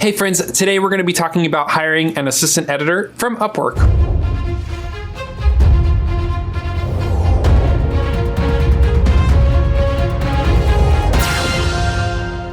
Hey friends, today we're going to be talking about hiring an assistant editor from Upwork.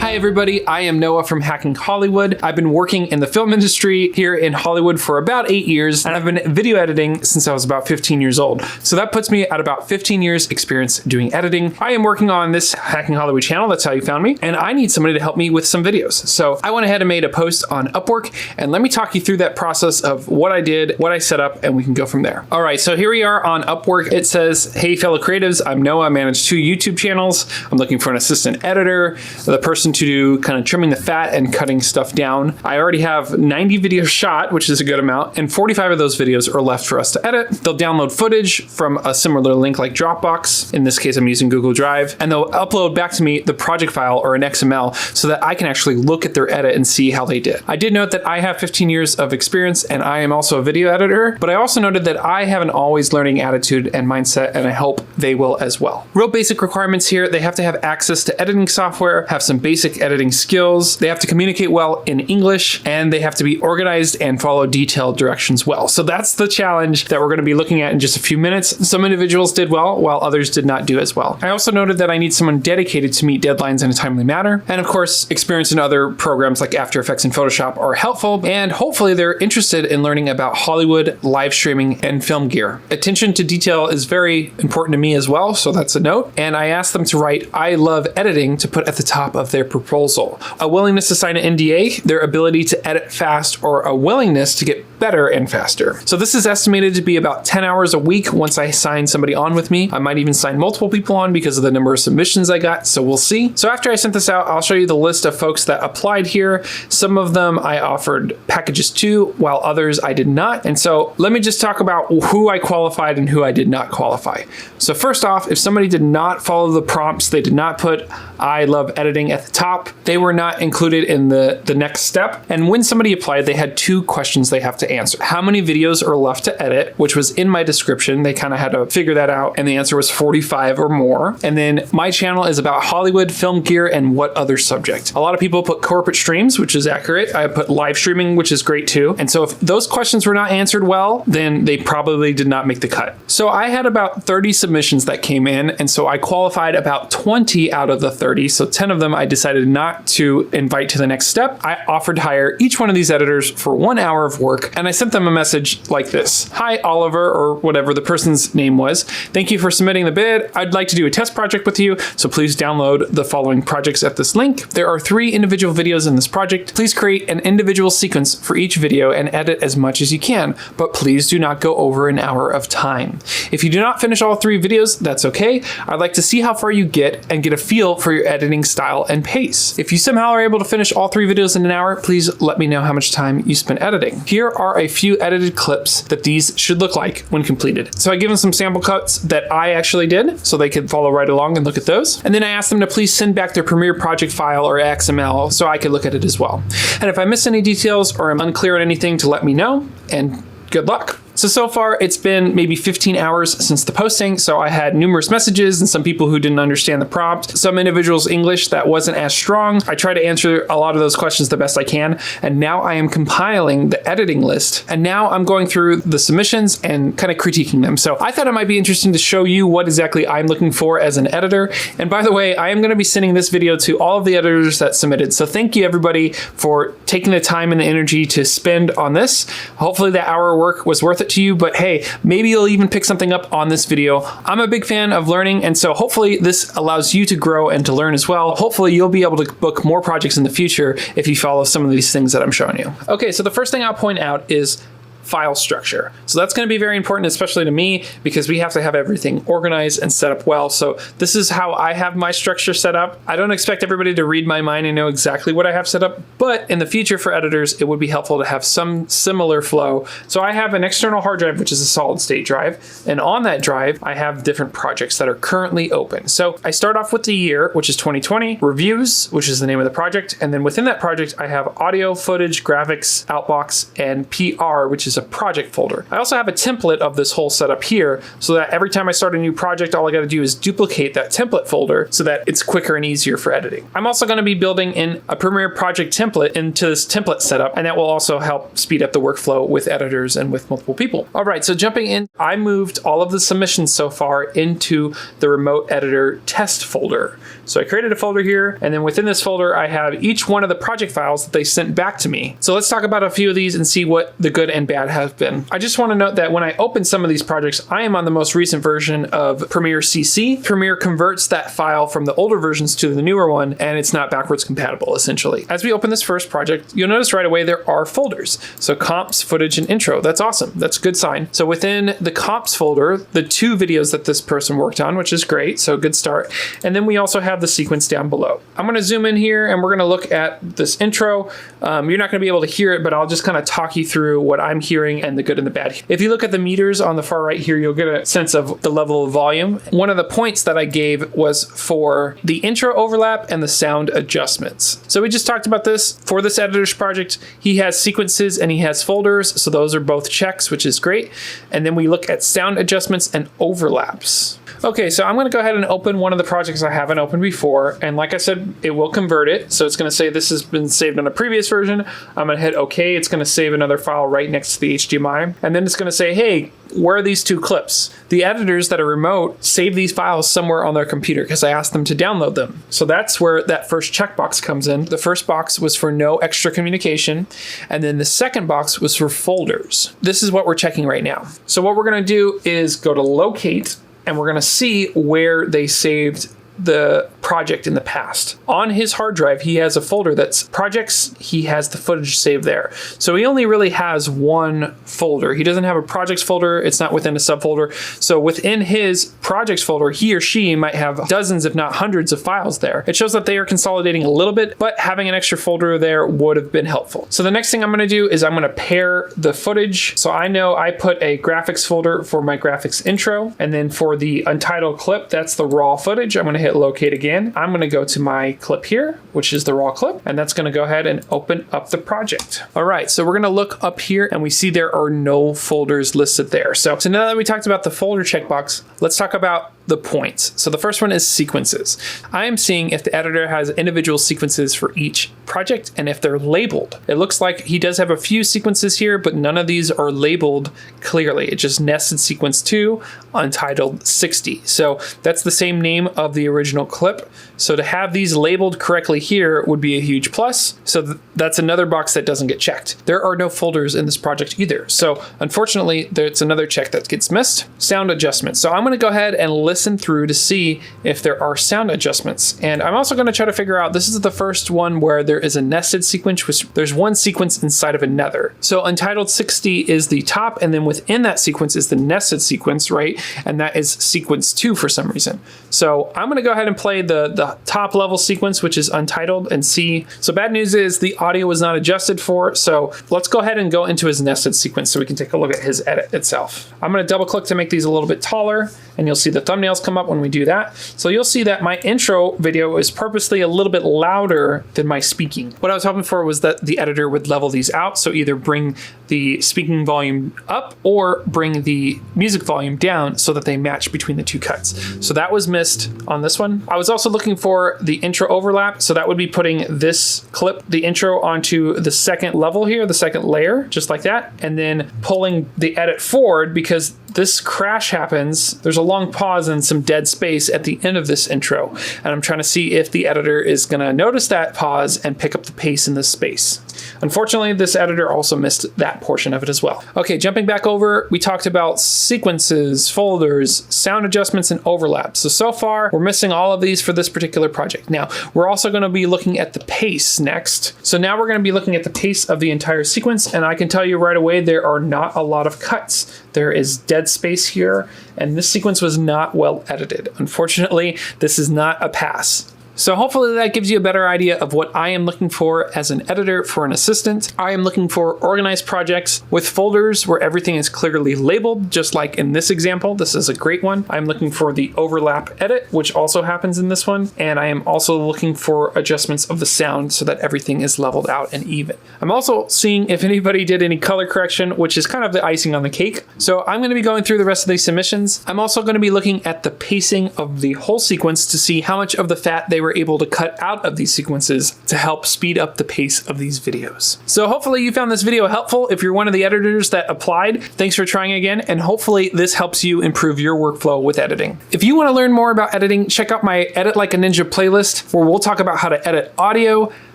Hi everybody, I am Noah from Hacking Hollywood. I've been working in the film industry here in Hollywood for about 8 years, and I've been video editing since I was about 15 years old. So that puts me at about 15 years experience doing editing. I am working on this Hacking Hollywood channel, that's how you found me, and I need somebody to help me with some videos. So I went ahead and made a post on Upwork, and let me talk you through that process of what I did, what I set up, and we can go from there. All right, so here we are on Upwork. It says, hey fellow creatives, I'm Noah, I manage 2 YouTube channels. I'm looking for an assistant editor, the person to do kind of trimming the fat and cutting stuff down. I already have 90 videos shot, which is a good amount, and 45 of those videos are left for us to edit. They'll download footage from a similar link like Dropbox. In this case, I'm using Google Drive, and they'll upload back to me the project file or an XML so that I can actually look at their edit and see how they did. I did note that I have 15 years of experience and I am also a video editor, but I also noted that I have an always learning attitude and mindset, and I hope they will as well. Real basic requirements here: they have to have access to editing software, have some basic editing skills, they have to communicate well in English, and they have to be organized and follow detailed directions well. So that's the challenge that we're going to be looking at in just a few minutes. Some individuals did well, while others did not do as well. I also noted that I need someone dedicated to meet deadlines in a timely manner. And of course, experience in other programs like After Effects and Photoshop are helpful, and hopefully they're interested in learning about Hollywood, live streaming, and film gear. Attention to detail is very important to me as well, so that's a note. And I asked them to write "I love editing" to put at the top of their proposal. A willingness to sign an NDA, their ability to edit fast, or a willingness to get better and faster. So this is estimated to be about 10 hours a week once I sign somebody on with me. I might even sign multiple people on because of the number of submissions I got, so we'll see. So after I sent this out, I'll show you the list of folks that applied here. Some of them I offered packages to, while others I did not. And so let me just talk about who I qualified and who I did not qualify. So first off, if somebody did not follow the prompts, they did not put "I love editing" at the top, they were not included in the next step. And when somebody applied, they had 2 questions they have to answer. How many videos are left to edit, which was in my description. They kind of had to figure that out, and the answer was 45 or more. And then my channel is about Hollywood, film gear, and what other subject. A lot of people put corporate streams, which is accurate. I put live streaming, which is great too. And so if those questions were not answered well, then they probably did not make the cut. So I had about 30 submissions that came in, and so I qualified about 20 out of the 30. So 10 of them I decided not to invite to the next step. I offered to hire each one of these editors for 1 hour of work, and I sent them a message like this: "Hi Oliver," or whatever the person's name was. "Thank you for submitting the bid. I'd like to do a test project with you, so please download the following projects at this link. There are 3 individual videos in this project. Please create an individual sequence for each video and edit as much as you can, but please do not go over an hour of time. If you do not finish all 3 videos, that's okay. I'd like to see how far you get and get a feel for your editing style and pace. If you somehow are able to finish all 3 videos in an hour, please let me know how much time you spent editing. Here are a few edited clips that these should look like when completed." So I give them some sample cuts that I actually did so they could follow right along and look at those. And then I asked them to please send back their Premiere project file or XML so I could look at it as well. And if I miss any details or I'm unclear on anything, to let me know, and good luck. So far it's been maybe 15 hours since the posting, so I had numerous messages and some people who didn't understand the prompt. Some individuals' English that wasn't as strong. I try to answer a lot of those questions the best I can, and now I am compiling the editing list, and now I'm going through the submissions and kind of critiquing them. So I thought it might be interesting to show you what exactly I'm looking for as an editor. And by the way, I am going to be sending this video to all of the editors that submitted. So thank you everybody for taking the time and the energy to spend on this. Hopefully that hour of work was worth it to you, but hey, maybe you'll even pick something up on this video. I'm a big fan of learning, and so hopefully this allows you to grow and to learn as well. Hopefully you'll be able to book more projects in the future if you follow some of these things that I'm showing you. Okay, so the first thing I'll point out is file structure. So that's going to be very important, especially to me, because we have to have everything organized and set up well. So this is how I have my structure set up. I don't expect everybody to read my mind and know exactly what I have set up, but in the future for editors, it would be helpful to have some similar flow. So I have an external hard drive, which is a solid state drive. And on that drive, I have different projects that are currently open. So I start off with the year, which is 2020, reviews, which is the name of the project. And then within that project, I have audio, footage, graphics, outbox, and PR, which is a project folder. I also have a template of this whole setup here so that every time I start a new project, all I got to do is duplicate that template folder so that it's quicker and easier for editing. I'm also going to be building in a Premiere project template into this template setup, and that will also help speed up the workflow with editors and with multiple people. All right, so jumping in, I moved all of the submissions so far into the remote editor test folder. So I created a folder here, and then within this folder, I have each one of the project files that they sent back to me. So let's talk about a few of these and see what the good and bad have been. I just want to note that when I open some of these projects, I am on the most recent version of Premiere CC. Premiere converts that file from the older versions to the newer one, and it's not backwards compatible, essentially. As we open this first project, you'll notice right away there are folders. So comps, footage, and intro. That's awesome. That's a good sign. So within the comps folder, the 2 videos that this person worked on, which is great. So good start. And then we also have the sequence down below. I'm going to zoom in here and we're going to look at this intro. You're not going to be able to hear it, but I'll just kind of talk you through what I'm hearing and the good and the bad. If you look at the meters on the far right here, you'll get a sense of the level of volume. One of the points that I gave was for the intro overlap and the sound adjustments. So we just talked about this. For this editor's project, he has sequences and he has folders. So those are both checks, which is great. And then we look at sound adjustments and overlaps. Okay, so I'm going to go ahead and open one of the projects I haven't opened before. And like I said, it will convert it. So it's going to say this has been saved on a previous version. I'm going to hit OK. It's going to save another file right next to the HDMI. And then it's going to say, hey, where are these 2 clips? The editors that are remote save these files somewhere on their computer because I asked them to download them. So that's where that first checkbox comes in. The first box was for no extra communication. And then the second box was for folders. This is what we're checking right now. So what we're going to do is go to locate, and we're going to see where they saved the project in the past. On his hard drive, he has a folder that's projects. He has the footage saved there. So he only really has one folder. He doesn't have a projects folder. It's not within a subfolder. So within his projects folder, he or she might have dozens, if not hundreds of files there. It shows that they are consolidating a little bit, but having an extra folder there would have been helpful. So the next thing I'm going to do is I'm going to pair the footage. So I know I put a graphics folder for my graphics intro, and then for the untitled clip, that's the raw footage. I'm going to hit locate again. I'm going to go to my clip here, which is the raw clip, and that's going to go ahead and open up the project. All right, so we're going to look up here and we see there are no folders listed there. So now that we talked about the folder checkbox, let's talk about the points. So the first one is sequences. I am seeing if the editor has individual sequences for each project and if they're labeled. It looks like he does have a few sequences here, but none of these are labeled clearly. It's just nested sequence 2, untitled 60. So that's the same name of the original clip. So to have these labeled correctly here would be a huge plus. So that's another box that doesn't get checked. There are no folders in this project either. So unfortunately, there's another check that gets missed. Sound adjustments. So I'm going to go ahead and listen through to see if there are sound adjustments. And I'm also going to try to figure out, this is the first one where there is a nested sequence, which there's one sequence inside of another. So untitled 60 is the top, and then within that sequence is the nested sequence, right? And that is sequence 2 for some reason. So I'm going to go ahead and play the top level sequence, which is untitled, and see. So bad news is the audio was not adjusted for. So let's go ahead and go into his nested sequence so we can take a look at his edit itself. I'm going to double click to make these a little bit taller, and you'll see the thumbnails come up when we do that. So you'll see that my intro video is purposely a little bit louder than my speaking. What I was hoping for was that the editor would level these out. So either bring the speaking volume up or bring the music volume down so that they match between the two cuts. So that was missed on this one. I was also looking for the intro overlap. So that would be putting this clip, the intro, onto the second level here, the second layer, just like that. And then pulling the edit forward because this crash happens. There's a long pause and some dead space at the end of this intro. And I'm trying to see if the editor is going to notice that pause and pick up the pace in this space. Unfortunately, this editor also missed that portion of it as well. Okay, jumping back over, we talked about sequences, folders, sound adjustments, and overlaps. So far, we're missing all of these for this particular project. Now, we're also going to be looking at the pace next. So now we're going to be looking at the pace of the entire sequence, and I can tell you right away, there are not a lot of cuts. There is dead space here, and this sequence was not well edited. Unfortunately, this is not a pass. So hopefully that gives you a better idea of what I am looking for as an editor for an assistant. I am looking for organized projects with folders where everything is clearly labeled, just like in this example. This is a great one. I'm looking for the overlap edit, which also happens in this one. And I am also looking for adjustments of the sound so that everything is leveled out and even. I'm also seeing if anybody did any color correction, which is kind of the icing on the cake. So I'm going to be going through the rest of these submissions. I'm also going to be looking at the pacing of the whole sequence to see how much of the fat they were able to cut out of these sequences to help speed up the pace of these videos. So hopefully you found this video helpful. If you're one of the editors that applied, thanks for trying again, and hopefully this helps you improve your workflow with editing. If you want to learn more about editing, check out my Edit Like a Ninja playlist, where we'll talk about how to edit audio,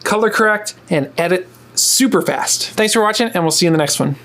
color correct, and edit super fast. Thanks for watching, and we'll see you in the next one.